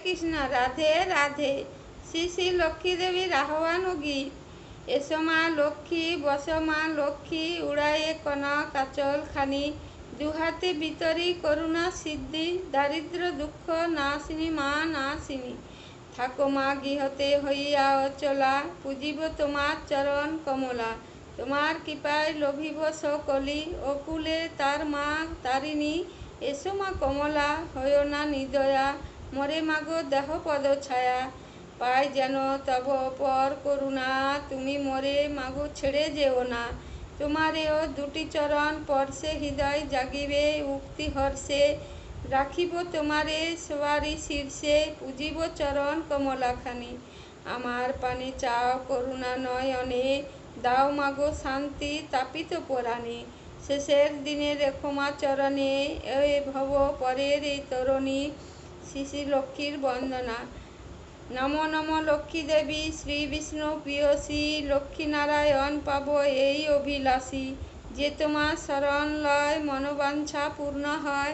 কৃষ্ণ, রাধে রাধে। শ্রী শ্রী লক্ষ্মী দেবীর আহ্বান ও গীত। এসো মা লক্ষ্মী, বসো মা লক্ষ্মী, উড়ায়ে কনক আঁচল খানি, দুহাতে বিতরি করুণা সিদ্ধি, দারিদ্র দুঃখ নাশিনী মা নাশিনী। থাকো মা গৃহতে হইয়া অচলা, পুজিব তোমার চরণ কমলা। তোমার কৃপায় লভিব সকলি, অকুলে তার মা তারিণী। এসো মা কমলা, হয়ো না নিদয়া, মরে মাগো দেহ পদ ছায়া। পাই যেন তব অপর করুণা, তুমি মরে মাগো ছেড়ে যেও না। তোমারেও দুটি চরণ পরশে হৃদয় জাগিবে উক্তি হর্ষে, রাখিব তোমারে সবারই শীর্ষে, পুজিব চরণ কমলাখানি। আমার পানে চাও করুণা নয়নে, দাও মাগো শান্তি তাপিত পরাণে। শেষের দিনে রেখো মা চরণে, এ ভব পরের এই তরণী। শ্রী শ্রী লক্ষ্মীর বন্দনা। নম নম লক্ষ্মী দেবী, শ্রী বিষ্ণু প্রিয়সী, লক্ষ্মী নারায়ণ পাব এই অভিলাষী। যে তোমার শরণ লয় মনোবাঞ্ছা পূর্ণ হয়।